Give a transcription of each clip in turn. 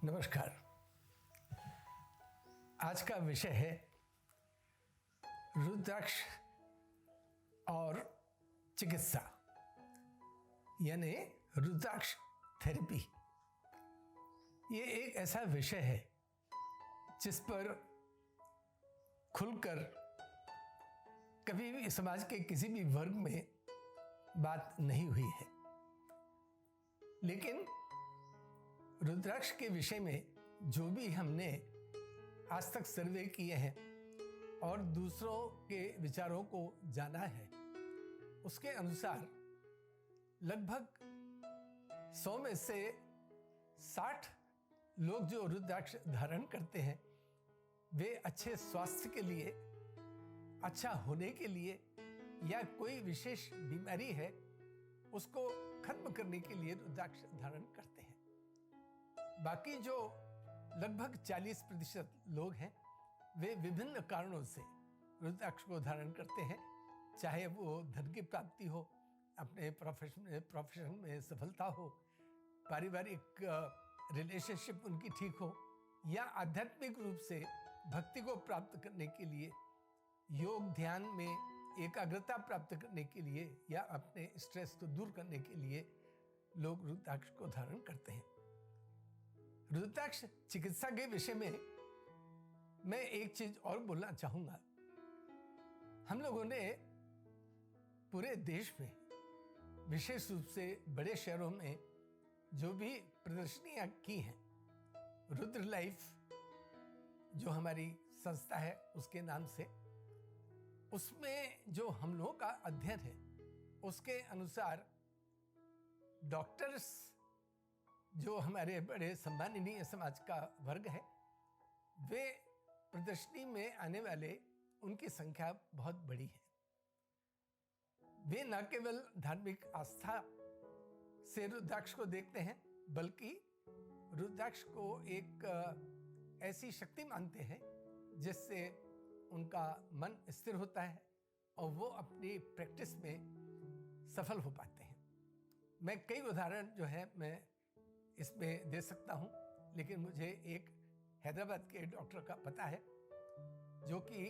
नमस्कार। आज का विषय है रुद्राक्ष और चिकित्सा, यानी रुद्राक्ष थेरेपी। ये एक ऐसा विषय है जिस पर खुलकर कभी भी समाज के किसी भी वर्ग में बात नहीं हुई है, लेकिन रुद्राक्ष के विषय में जो भी हमने आज तक सर्वे किए हैं और दूसरों के विचारों को जाना है, उसके अनुसार लगभग 100 में से 60 लोग जो रुद्राक्ष धारण करते हैं वे अच्छे स्वास्थ्य के लिए, अच्छा होने के लिए या कोई विशेष बीमारी है उसको खत्म करने के लिए रुद्राक्ष धारण करते हैं। बाकी जो लगभग 40% लोग हैं वे विभिन्न कारणों से रुद्राक्ष को धारण करते हैं, चाहे वो धन की प्राप्ति हो, अपने प्रोफेशन में सफलता हो, पारिवारिक रिलेशनशिप उनकी ठीक हो, या आध्यात्मिक रूप से भक्ति को प्राप्त करने के लिए, योग ध्यान में एकाग्रता प्राप्त करने के लिए या अपने स्ट्रेस को दूर करने के लिए लोग रुद्राक्ष को धारण करते हैं। रुद्राक्ष चिकित्सा के विषय में मैं एक चीज और बोलना चाहूंगा। हम लोगों ने पूरे देश में, विशेष रूप से बड़े शहरों में जो भी प्रदर्शनियां की हैं, रुद्र लाइफ जो हमारी संस्था है उसके नाम से, उसमें जो हम लोगों का अध्ययन है उसके अनुसार डॉक्टर्स जो हमारे बड़े सम्माननीय समाज का वर्ग है, वे प्रदर्शनी में आने वाले उनकी संख्या बहुत बड़ी है। वे न केवल धार्मिक आस्था से रुद्राक्ष को देखते हैं, बल्कि रुद्राक्ष को एक ऐसी शक्ति मानते हैं जिससे उनका मन स्थिर होता है और वो अपनी प्रैक्टिस में सफल हो पाते हैं। मैं कई उदाहरण जो है मैं इसमें दे सकता हूं, लेकिन मुझे एक हैदराबाद के डॉक्टर का पता है जो कि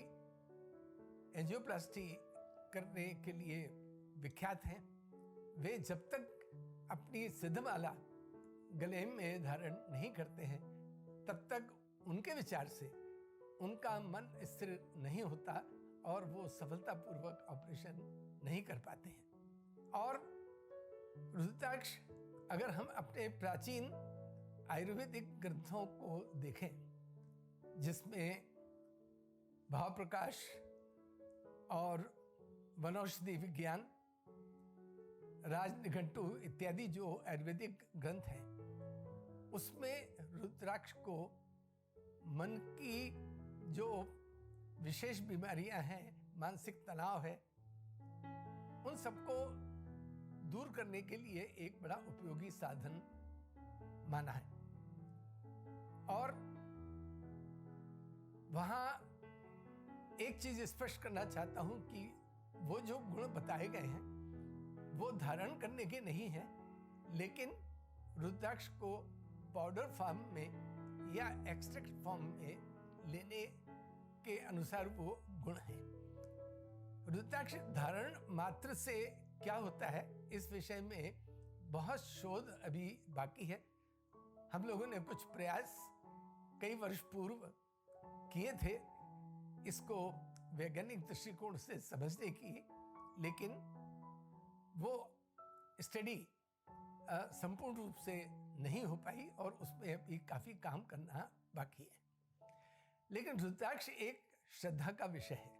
एंजियोप्लास्टी करने के लिए विख्यात हैं। वे जब तक अपनी सिद्धमाला गले में धारण नहीं करते हैं तब तक उनके विचार से उनका मन स्थिर नहीं होता और वो सफलतापूर्वक ऑपरेशन नहीं कर पाते हैं। और रुद्राक्ष अगर हम अपने प्राचीन आयुर्वेदिक ग्रंथों को देखें, जिसमें भाव प्रकाश और वनौषधि विज्ञान, राजनिघंटु इत्यादि जो आयुर्वेदिक ग्रंथ हैं, उसमें रुद्राक्ष को मन की जो विशेष बीमारियां हैं, मानसिक तनाव है, उन सबको दूर करने के लिए एक बड़ा उपयोगी साधन माना है। और वहां एक चीज स्पष्ट करना चाहता हूं कि वो जो गुण बताए गए हैं वो धारण करने के नहीं हैं, लेकिन रुद्राक्ष को पाउडर फॉर्म में या एक्सट्रैक्ट फॉर्म में लेने के अनुसार वो गुण हैं। रुद्राक्ष धारण मात्र से क्या होता है, इस विषय में बहुत शोध अभी बाकी है। हम लोगों ने कुछ प्रयास कई वर्ष पूर्व किए थे इसको वैज्ञानिक दृष्टिकोण से समझने की, लेकिन वो स्टडी संपूर्ण रूप से नहीं हो पाई और उसमें अभी काफी काम करना बाकी है। लेकिन रुद्राक्ष एक श्रद्धा का विषय है,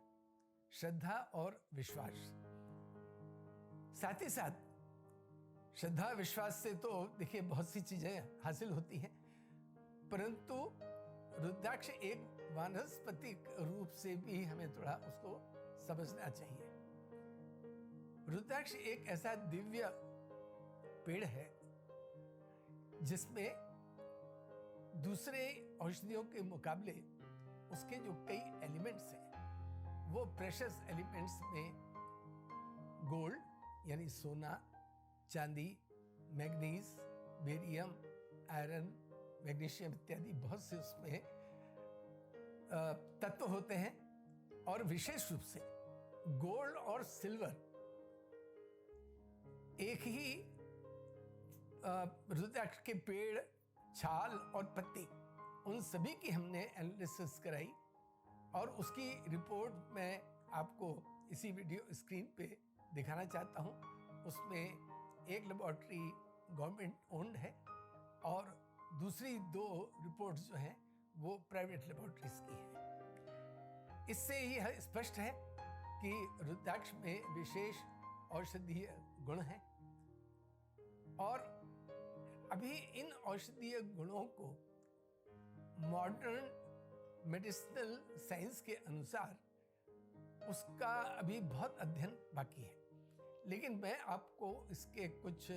श्रद्धा और विश्वास। साथ ही साथ श्रद्धा विश्वास से तो देखिए बहुत सी चीजें हासिल होती हैं, परंतु रुद्राक्ष एक वानस्पतिक रूप से भी हमें थोड़ा उसको समझना चाहिए। रुद्राक्ष एक ऐसा दिव्य पेड़ है जिसमें दूसरे औषधियों के मुकाबले उसके जो कई एलिमेंट्स हैं वो प्रेशियस एलिमेंट्स में गोल्ड यानी सोना, चांदी, मैग्नीज, बेरियम, आयरन, मैग्नीशियम इत्यादि बहुत से उसमें तत्व होते हैं। और विशेष रूप से गोल्ड और सिल्वर एक ही रुद्राक्ष के पेड़, छाल और पत्ती, उन सभी की हमने एनालिसिस कराई और उसकी रिपोर्ट मैं आपको इसी वीडियो स्क्रीन पे दिखाना चाहता हूँ। उसमें एक लेबोरेटरी गवर्नमेंट ओन्ड है और दूसरी 2 रिपोर्ट्स जो हैं वो प्राइवेट लेबोरेटरीज की हैं। इससे यह स्पष्ट है कि रुद्राक्ष में विशेष औषधीय गुण हैं और अभी इन औषधीय गुणों को मॉडर्न मेडिसिनल साइंस के अनुसार उसका अभी बहुत अध्ययन बाकी है। लेकिन मैं आपको इसके कुछ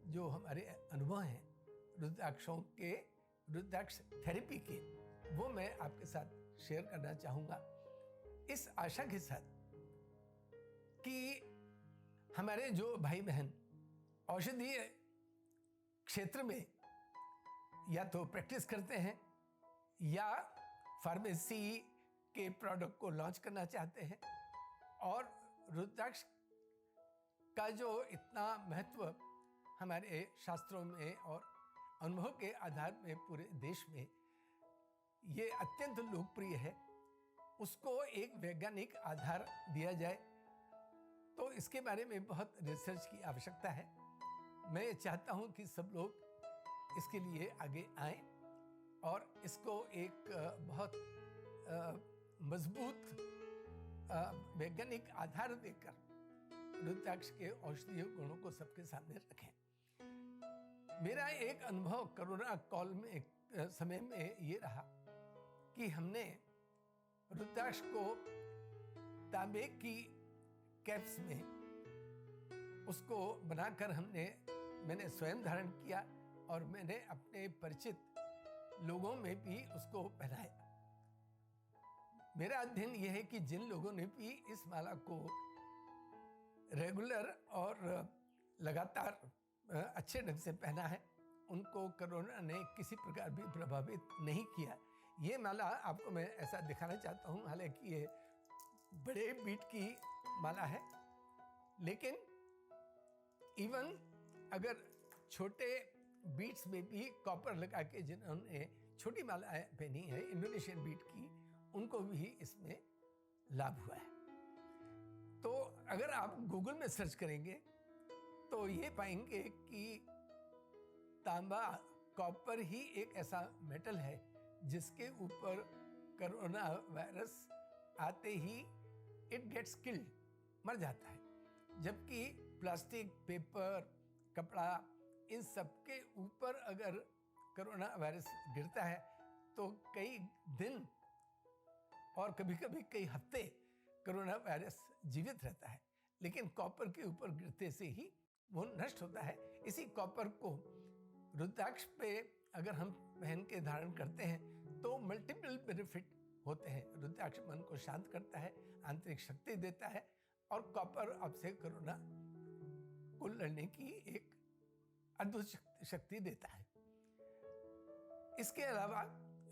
जो हमारे अनुभव हैं रुद्राक्षों के, रुद्राक्ष थेरेपी के, वो मैं आपके साथ शेयर करना चाहूँगा, इस आशा के साथ कि हमारे जो भाई बहन औषधीय क्षेत्र में या तो प्रैक्टिस करते हैं या फार्मेसी के प्रोडक्ट को लॉन्च करना चाहते हैं और रुद्राक्ष का जो इतना महत्व हमारे शास्त्रों में और अनुभव के आधार में पूरे देश में ये अत्यंत लोकप्रिय है, उसको एक वैज्ञानिक आधार दिया जाए, तो इसके बारे में बहुत रिसर्च की आवश्यकता है। मैं चाहता हूं कि सब लोग इसके लिए आगे आएं और इसको एक बहुत मजबूत वैज्ञानिक आधार देकर रुद्राक्ष के औषधीय गुणों को सबके सामने रखें। मेरा एक अनुभव कोरोना काल में एक समय में ये रहा कि हमने रुद्राक्ष को तांबे की कैप्स में उसको बनाकर मैंने स्वयं धारण किया और मैंने अपने परिचित लोगों में भी उसको पहनाया। मेरा अध्ययन यह है कि जिन लोगों ने भी इस माला को रेगुलर और लगातार अच्छे ढंग से पहना है, उनको कोरोना ने किसी प्रकार भी प्रभावित नहीं किया। ये माला आपको मैं ऐसा दिखाना चाहता हूँ, हालांकि ये बड़े बीट की माला है, लेकिन इवन अगर छोटे बीट्स में भी कॉपर लगा के जिन्होंने छोटी मालाएं पहनी है इंडोनेशियन बीट की, उनको भी इसमें लाभ हुआ है। तो अगर आप गूगल में सर्च करेंगे तो ये पाएंगे कि तांबा, कॉपर ही एक ऐसा मेटल है जिसके ऊपर कोरोना वायरस आते ही इट गेट्स किल्ड, मर जाता है, जबकि प्लास्टिक, पेपर, कपड़ा, इन सब के ऊपर अगर कोरोना वायरस गिरता है तो कई दिन और कभी-कभी कई हफ्ते कोरोना वायरस जीवित रहता है, लेकिन कॉपर के ऊपर गिरते से ही वो नष्ट होता है। इसी कॉपर को रुद्राक्ष पे अगर हम पहन के धारण करते हैं तो मल्टीपल बेनिफिट होते हैं। रुद्राक्ष मन को शांत करता है, आंतरिक शक्ति देता है और कॉपर आपसे कोरोना को लड़ने की एक अद्भुत शक्ति देता है। इसके अलावा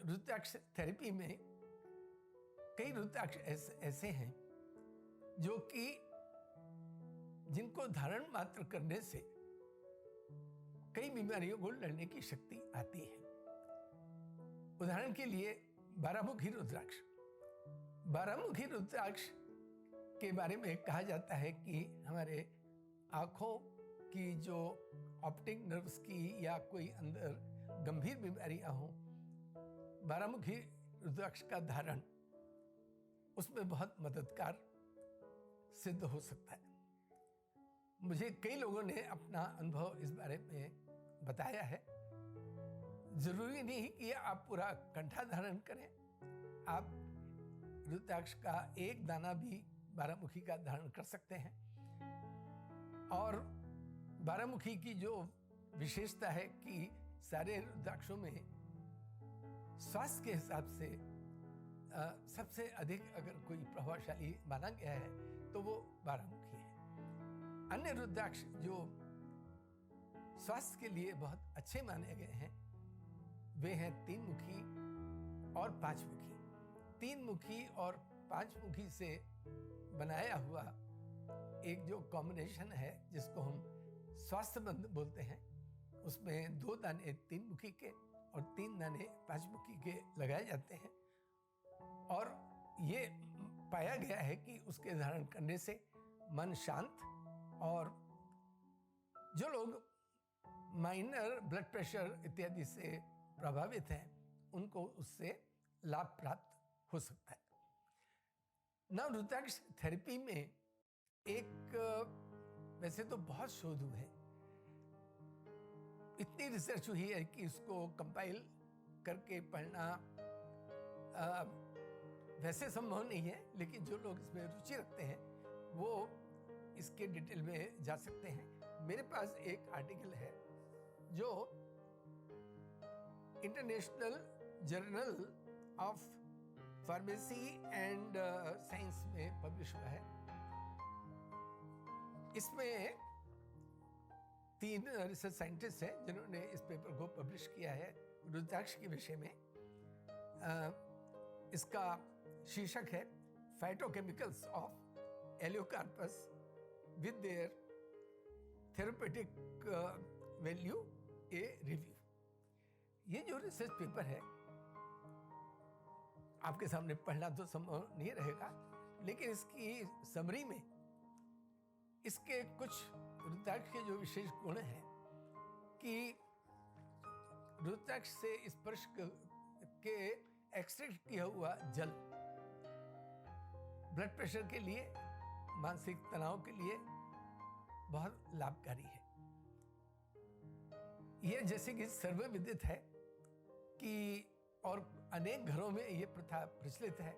रुद्राक्ष थेरेपी में कई रुद्राक्ष ऐसे हैं जो कि जिनको धारण मात्र करने से कई बीमारियों को लड़ने की शक्ति आती है। उदाहरण के लिए बारामुखी रुद्राक्ष। बारामुखी रुद्राक्ष के बारे में कहा जाता है कि हमारे आँखों की जो ऑप्टिक नर्व्स की या कोई अंदर गंभीर बीमारियां हों, बारामुखी रुद्राक्ष का धारण उसमें बहुत मददगार सिद्ध हो सकता है। मुझे कई लोगों ने अपना अनुभव इस बारे में बताया है। जरूरी नहीं कि आप पूरा कंठा धारण करें, आप रुद्राक्ष का एक दाना भी बारामुखी का धारण कर सकते हैं। और बारामुखी की जो विशेषता है कि सारे रुद्राक्षों में स्वास्थ्य के हिसाब से सबसे अधिक अगर कोई प्रभावशाली माना गया है तो वो बारामुखी है। अन्य रुद्राक्ष जो स्वास्थ्य के लिए बहुत अच्छे माने गए हैं वे हैं 3 मुखी और 5 मुखी। 3 मुखी और 5 मुखी से बनाया हुआ एक जो कॉम्बिनेशन है जिसको हम स्वास्थ्य बंद बोलते हैं, उसमें 2 दाने 3 मुखी के और 3 दाने 5 मुखी के लगाए जाते हैं। और ये पाया गया है कि उसके धारण करने से मन शांत, और जो लोग माइनर ब्लड प्रेशर इत्यादि से प्रभावित हैं उनको उससे लाभ प्राप्त हो सकता है। नव रुद्राक्ष थेरेपी में एक वैसे तो बहुत शोध हुए हैं, इतनी रिसर्च हुई है कि इसको कंपाइल करके पढ़ना वैसे संभव नहीं है, लेकिन जो लोग इसमें रुचि रखते हैं वो इसके डिटेल में जा सकते हैं। मेरे पास एक आर्टिकल है जो international journal of pharmacy and science में पब्लिश हुआ है। इसमें 3 रिसर्च साइंटिस्ट हैं जिन्होंने इस पेपर को पब्लिश किया है रुद्राक्ष के विषय में। इसका शीर्षक है phytochemicals of elaeocarpus with their therapeutic value a review. ये जो रिसर्च पेपर है आपके सामने पढ़ना तो संभव नहीं रहेगा, लेकिन इसकी समरी में इसके कुछ रुद्राक्ष के जो विशेष गुण हैं कि रुद्राक्ष से स्पर्श के एक्सट्रैक्ट किया हुआ जल ब्लड प्रेशर के लिए, मानसिक तनाव के लिए बहुत लाभकारी है। यह जैसे कि सर्वविदित है कि और अनेक घरों में यह प्रथा प्रचलित है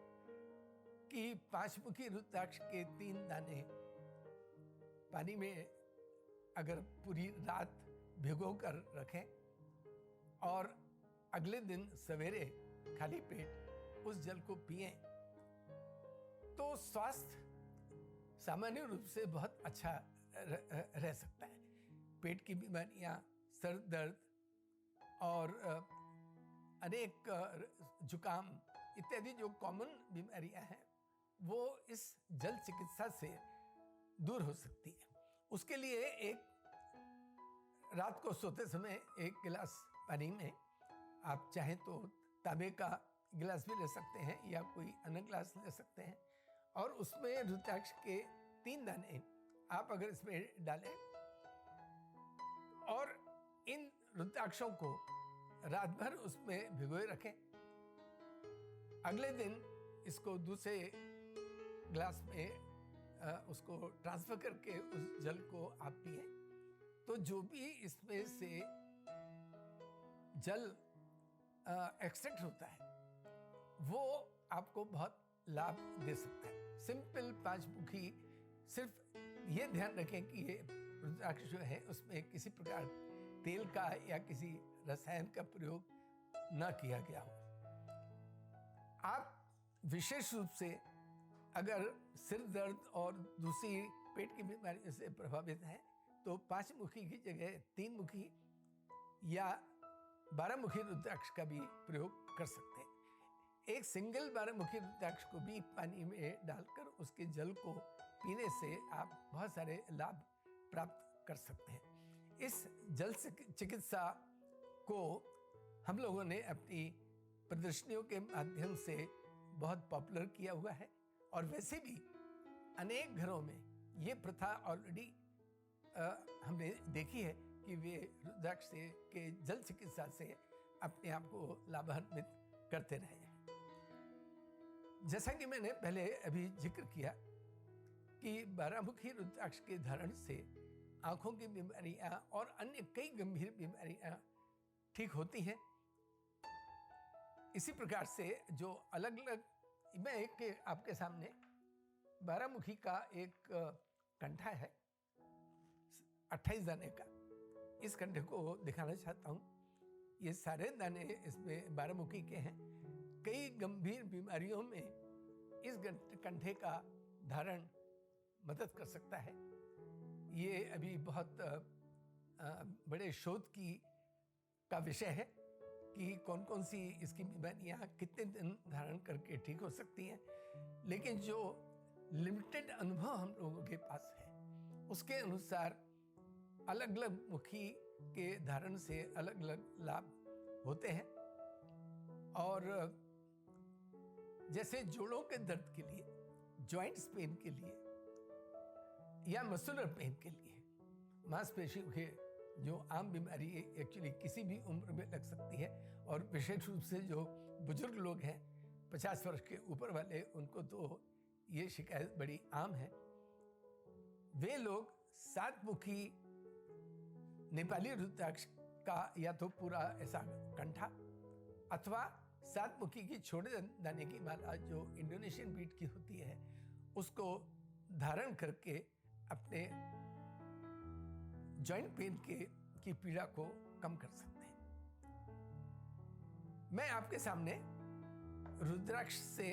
कि 5 मुखी रुद्राक्ष के 3 दाने पानी में अगर पूरी रात भिगो कर रखें और अगले दिन सवेरे खाली पेट उस जल को पिएं तो स्वास्थ्य सामान्य रूप से बहुत अच्छा रह सकता है। पेट की बीमारियां, सर दर्द और अनेक जुकाम इत्यादि जो कॉमन बीमारियां हैं वो इस जल चिकित्सा से दूर हो सकती है। उसके लिए एक रात को सोते समय 1 गिलास पानी में आप चाहें तो तांबे का गिलास भी ले सकते हैं या कोई अन्य गिलास ले सकते हैं, और उसमें रुद्राक्ष के 3 दाने आप अगर इसमें डालें और इन रुद्राक्षों को रात भर उसमें भिगोए रखें। अगले दिन इसको दूसरे ग्लास में उसको ट्रांसफर करके उस जल को आप पिए तो जो भी इसमें से जल एक्सट्रैक्ट होता है वो आपको बहुत लाभ दे सकता है। सिंपल 5 मुखी, सिर्फ ये ध्यान रखें कि ये रुद्राक्ष जो है उसमें किसी प्रकार तेल का या किसी रसायन का प्रयोग न किया गया हो। आप विशेष रूप से अगर सिर दर्द और दूसरी पेट की बीमारी से प्रभावित हैं तो 5 मुखी की जगह 3 मुखी या 12 मुखी रुद्राक्ष का भी प्रयोग कर सकते हैं। एक सिंगल 12 मुखी रुद्राक्ष को भी पानी में डालकर उसके जल को पीने से आप बहुत सारे लाभ प्राप्त कर सकते हैं। इस जल चिकित्सा को हम लोगों ने अपनी प्रदर्शनियों के माध्यम से बहुत पॉपुलर किया हुआ है, और वैसे भी अनेक घरों में ये प्रथा ऑलरेडी हमने देखी है कि वे रुद्राक्ष से के जल चिकित्सा से अपने आप को लाभान्वित करते रहे हैं। जैसा कि मैंने पहले अभी जिक्र किया कि 12 मुखी रुद्राक्ष के धारण से आंखों की बीमारियां और अन्य कई गंभीर बीमारियां ठीक होती हैं। इसी प्रकार से जो अलग अलग, मैं एक आपके सामने 12 मुखी का एक कंठा है 28 दाने का, इस कंठे को दिखाना चाहता हूँ। ये सारे दाने इसमें 12 मुखी के हैं। कई गंभीर बीमारियों में इस कंठे का धारण मदद कर सकता है। ये अभी बहुत बड़े शोध का विषय है कि कौन कौन सी इसकी बीमारियाँ कितने दिन धारण करके ठीक हो सकती हैं, लेकिन जो लिमिटेड अनुभव हम लोगों के पास है उसके अनुसार अलग अलग मुखी के धारण से अलग अलग लाभ होते हैं। और जैसे जोड़ों के दर्द के लिए, जॉइंट्स पेन के लिए या मसुलर पेन के लिए, मांसपेशियों के जो आम बीमारी एक्चुअली किसी भी उम्र में लग सकती है, और विशेष रूप से जो बुजुर्ग लोग हैं 50 वर्ष के ऊपर वाले, उनको तो ये शिकायत बड़ी आम है। वे लोग सात मुखी नेपाली रुद्राक्ष का या तो पूरा ऐसा कंठा अथवा सात मुखी की छोटे दाने की माला जो इंडोनेशियन बीट की होती है उसको धारण करके अपने जॉइंट पेन की पीड़ा को कम कर सकते हैं। मैं आपके सामने रुद्राक्ष से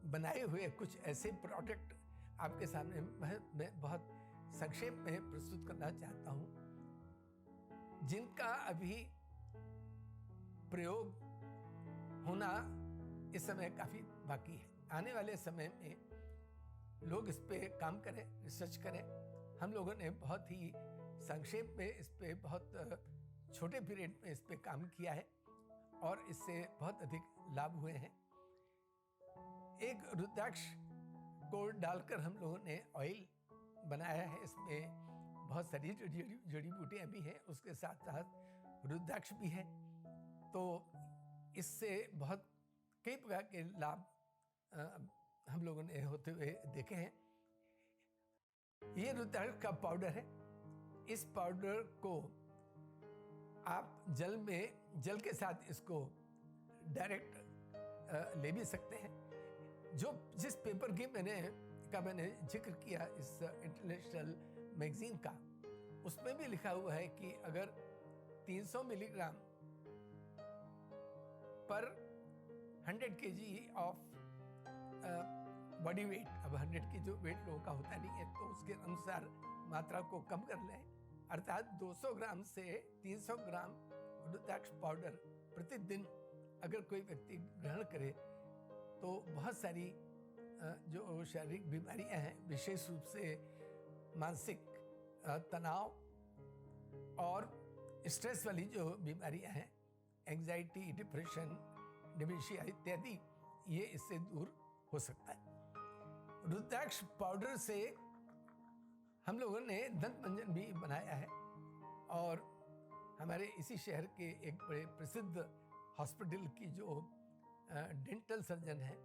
बनाए हुए कुछ ऐसे प्रोडक्ट आपके सामने मैं बहुत संक्षेप में प्रस्तुत करना चाहता हूं, जिनका अभी प्रयोग होना इस समय काफी बाकी है। आने वाले समय में लोग इस पे काम करें, रिसर्च करें। हम लोगों ने बहुत ही संक्षेप में इस पे, बहुत छोटे पीरियड में इस पे काम किया है और इससे बहुत अधिक लाभ हुए हैं। एक रुद्राक्ष को डालकर हम लोगों ने ऑयल बनाया है। इसमें बहुत सारी जड़ी बूटियाँ भी हैं, उसके साथ साथ रुद्राक्ष भी है। तो इससे बहुत कई प्रकार के लाभ हम लोगों ने होते हुए देखे हैं। ये रुद्राक्ष का पाउडर है। इस पाउडर को आप जल के साथ इसको डायरेक्ट ले भी सकते हैं। जिस पेपर की मैंने जिक्र किया इस इंटरनेशनल मैगजीन का, उसमें भी लिखा हुआ है कि अगर 300 मिलीग्राम पर 100 kg ऑफ बॉडी वेट, अब 100 की जो वेट लोगों का होता नहीं है तो उसके अनुसार मात्रा को कम कर लें, अर्थात 200 ग्राम से 300 ग्राम रुद्राक्ष पाउडर प्रतिदिन अगर कोई व्यक्ति ग्रहण करे तो बहुत सारी जो शारीरिक बीमारियां हैं, विशेष रूप से मानसिक तनाव और स्ट्रेस वाली जो बीमारियां हैं, एंजाइटी, डिप्रेशन, डिमेंशिया इत्यादि, ये इससे दूर हो सकता है। रुद्राक्ष पाउडर से हम लोगों ने दंत मंजन भी बनाया है और हमारे इसी शहर के एक बड़े प्रसिद्ध हॉस्पिटल की जो डेंटल सर्जन है,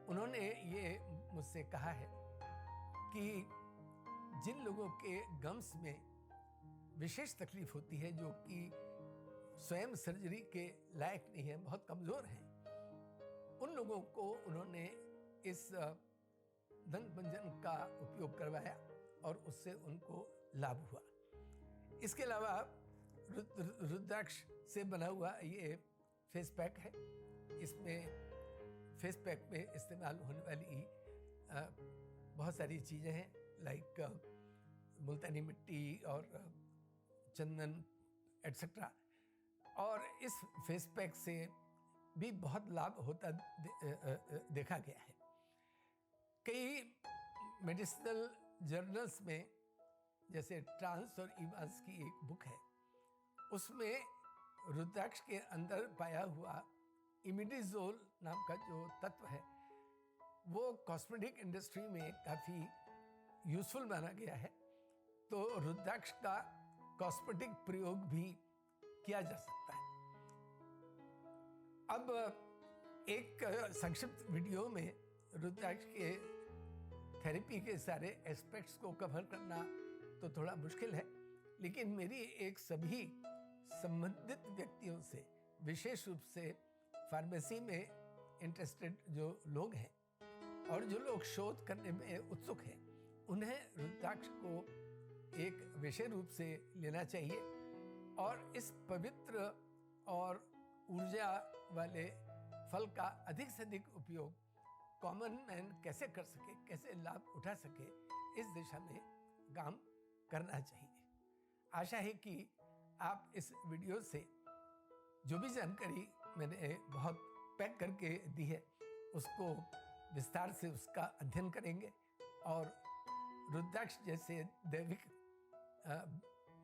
उन्होंने ये मुझसे कहा है कि जिन लोगों के गम्स में विशेष तकलीफ होती है, जो कि स्वयं सर्जरी के लायक नहीं है, बहुत कमजोर हैं, उन लोगों को उन्होंने इस दंत मंजन का उपयोग करवाया और उससे उनको लाभ हुआ। इसके अलावा रुद्राक्ष से बना हुआ ये फेस पैक है। इसमें फेस पैक में इस्तेमाल होने वाली बहुत सारी चीज़ें हैं, लाइक मुल्तानी मिट्टी और चंदन एटसेट्रा, और इस फेस पैक से भी बहुत लाभ होता देखा गया है। कई मेडिसिनल जर्नल्स में, जैसे ट्रांस और इवांस की एक बुक है, उसमें रुद्राक्ष के अंदर पाया हुआ इमिडाजोल नाम का जो तत्व है वो कॉस्मेटिक इंडस्ट्री में काफ़ी यूजफुल माना गया है। तो रुद्राक्ष का कॉस्मेटिक प्रयोग भी किया जा सकता है। अब एक संक्षिप्त वीडियो में रुद्राक्ष के थेरेपी के सारे एस्पेक्ट्स को कवर करना तो थोड़ा मुश्किल है, लेकिन मेरी एक सभी संबंधित व्यक्तियों से, विशेष रूप से फार्मेसी में इंटरेस्टेड जो लोग हैं और जो लोग शोध करने में उत्सुक हैं, उन्हें रुद्राक्ष को एक विषय रूप से लेना चाहिए और इस पवित्र और ऊर्जा वाले फल का अधिक से अधिक उपयोग कॉमन मैन कैसे कर सके, कैसे लाभ उठा सके, इस दिशा में काम करना चाहिए। आशा है कि आप इस वीडियो से जो भी जानकारी मैंने बहुत पैक करके दी है उसको विस्तार से उसका अध्ययन करेंगे और रुद्राक्ष जैसे दैविक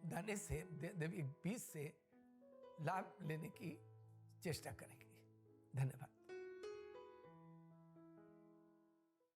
दाने से, दैविक बीज से लाभ लेने की चेष्टा करेंगे। धन्यवाद।